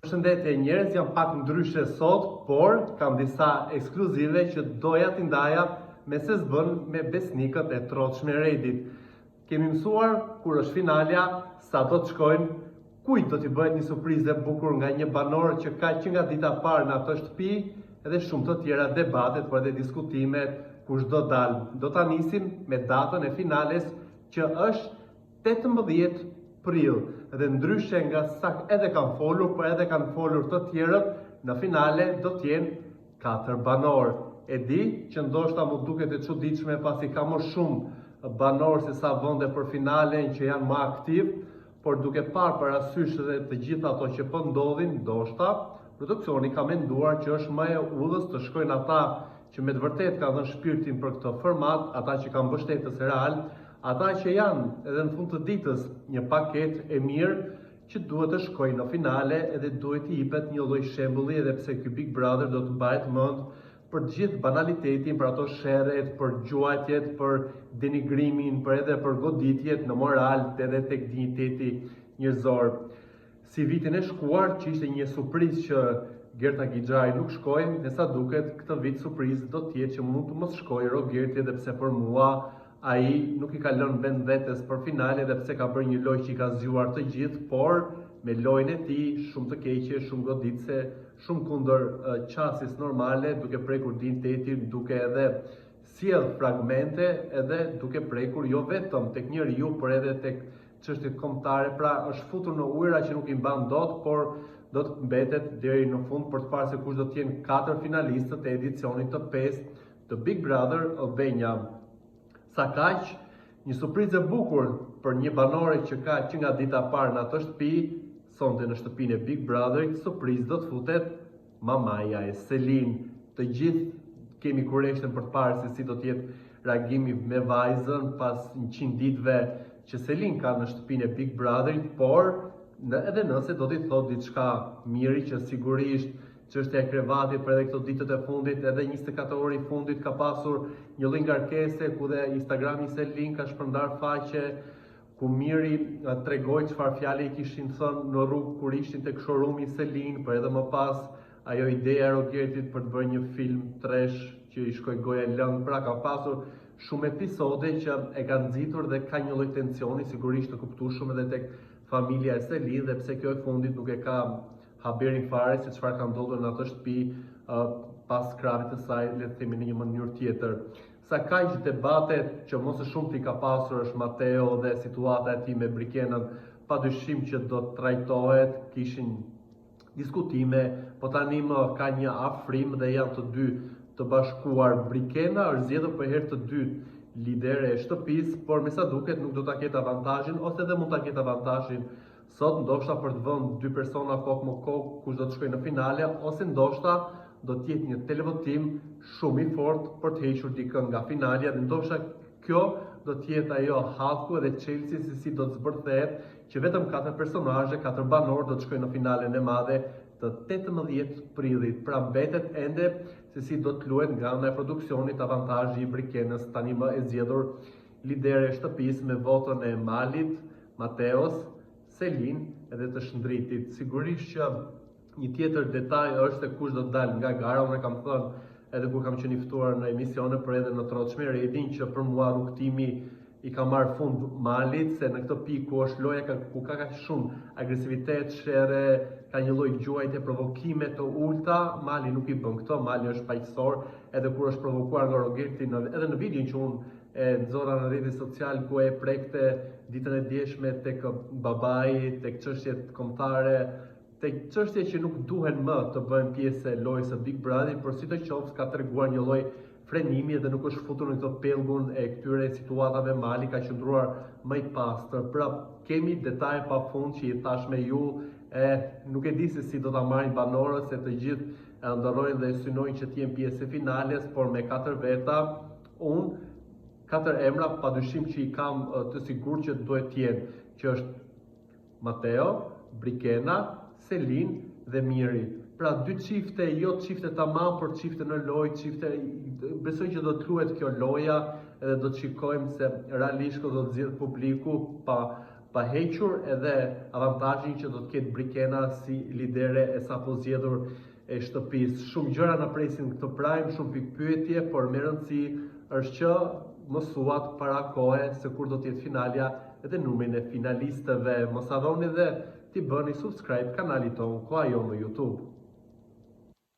Përshëndetje njerëz, jam pak ndryshe sot, por kam disa ekskluzive që doja t'i ndaja me se s'bën me besnikët e trotshme Reddit. Kemi mësuar kur është finalja, sa do të shkojnë, kujt do t'i bëhet një surprizë e bukur nga një banor që ka që nga dita parë në atë shtëpi, edhe shumë të tjera debatet për dhe diskutimet kush do dalë. Do ta nisim me datën e finales që është 18 prill, dhe ndryshe nga sa edhe kanë folur, por edhe kanë folur të tjerët, në finale do t'jenë 4 banor. E di që ndoshta mu duket e çuditshme pasi ka më shumë banor se sa vende për finalen që janë më aktiv, por duke parë parasysh dhe të gjitha ato që po ndodhin, ndoshta produksioni ka menduar që është më e udhës të shkojnë ata që me të vërtet kanë dhënë shpirtin për këtë format, ata që kanë mbështetës real, ata që janë edhe në fund të ditës një paketë e mirë që duhet të shkojnë në finale, edhe duhet i jepet një lloj shembulli, edhe pse ky Big Brother do të mbahet mend për të gjithë banalitetin, për ato sherret, për gjuajtjet, për denigrimin, për edhe për goditjet në moral, edhe tek dinjiteti njerëzor. Si vitin e shkuar, që ishte një surprizë që Gerta Gixhaj nuk shkoi, me sa duket këtë vit surprizë do të jetë që mund të mos shkojë Rogerti, edhe pse për mua ai nuk i ka lënë vend vetes për finale, dhe pse ka bërë një lojë që i ka zgjuar të gjithë, por me lojën e tij shumë të keqe, shumë goditse, shumë kundër qasjes normale, duke prekur dinjitetin, duke edhe sjell fragmente, edhe duke prekur jo vetëm tek njeriu, por edhe tek çështjet kombëtare. Pra është futur në ujëra që nuk i mban dot, por do të mbetet deri në fund për të parë se kush do të jenë 4 finalistët e edicionit të 5 të Big Brother Albania. Sa kaq, një surprizë e bukur për një banore që ka që nga dita parë në atë shtëpi, sonte në shtëpinë e Big Brotherit, surprizë do të futet mamaja e Selin. Të gjithë kemi kurreshtën për të parë se si do të jetë reagimi me vajzën pas 100 ditëve që Selin ka në shtëpinë e Big Brotherit, por edhe nëse do t'i thotë diçka miri, që sigurisht çështja e krevatit për edhe këto ditët e fundit, edhe 24 orë i fundit ka pasur një lloj ngarkese ku dhe Instagrami i Selin ka shpërndar faqe ku Miri tregoi çfarë fjalë i kishin thënë në rrugë kur ishin tek showroom-i i Selin, por edhe më pas ajo ideja e Rogertit për të bërë një film trash që i shkoi goja lëng. Pra ka pasur shumë episode që e kanë nxitur dhe ka një lloj tensioni sigurisht të kuptueshëm edhe tek familja e Selin, dhe pse kjo e fundit nuk e ka haberin fare se çfarë ka ndodhur në atë shtëpi pas krahit të saj, le të themi në një mënyrë tjetër. Sa kaq debatet që mos e shumti ka pasur është Mateo dhe situata e tij me Brikenën, padyshim që do të trajtohet, kishin diskutime, po tani më ka një afrim dhe janë të dy të bashkuar. Brikena është zgjedhur për herë të dytë lidere e shtëpisë, por me sa duket nuk do ta ketë avantazhin, ose edhe mund ta ketë avantazhin sot, ndoshta për të vënë dy persona kokë më kokë kush do të shkojë në finale, ose ndoshta do të jetë një televotim shumë i fortë për të hequr dikën nga finalja, dhe ndoshta kjo do të jetë ajo hallku edhe Chelsea se si do të zbërthehet që vetëm 4 personazhe, 4 banor do të shkojnë në finalen e madhe të 18 prillit. Pra mbetet ende se si do të luhet nga ana e produksionit avantazhi i Brikenës, tani më e zgjedhur lidere e shtëpisë me votën e Malit, Mateos, Selin edhe të Shndritit. Sigurisht që një tjetër detaj është se kush do të dalë nga gara. Unë kam thënë edhe kur kam qenë i ftuar në emisione, por edhe në Trotshme Reddit, që për mua rrugtimi i ka marrë fund Malit, se në këtë pikë ku është loja ku ka kaq shumë agresivitet, sherre, ka një lloj gjuajtje, provokime të ulta, Mali nuk i bën këto. Mali është paqësor, edhe kur është provokuar nga Rogerti, edhe në videon që unë e nxorra në rrjetet sociale ku e prekte ditën e djeshme tek babai, tek çështjet kombëtare, tek çështje që nuk duhen më të bëhen pjesë e lojës së Big Brother, por sidoqoftë ka treguar një lloj frenimi dhe nuk është futur në këtë pellgun e këtyre situatave. Mali ka qëndruar më i pastër. Pra kemi detaje pafund që i thash me ju, nuk e di se si do ta marrin banorët, se të gjithë e ndërrojnë dhe synojnë që të jenë pjesë e finales, por me 4 veta, unë 4 emra padyshim që i kam të sigurt që duhet të jenë, që është Mateo, Brikena, Selin dhe Miri. Pra dy çifte, jo çifte tamam, por çifte në lojë, çifte. Besoj që do të luhet kjo loja edhe do të shikojmë se realisht do të zgjidh publiku pa pa hequr edhe avantazhin që do të ketë Brikena si lidere e sapo zgjedhur e shtëpisë. Shumë gjëra na presin këtë prime, shumë pikpyetje, por me rëndësi është që mësuat para kohe se kur do të jetë finalja edhe numrin e finalistëve. Mos harroni dhe t'i bëni subscribe kanalit tonë Koha Jo në YouTube.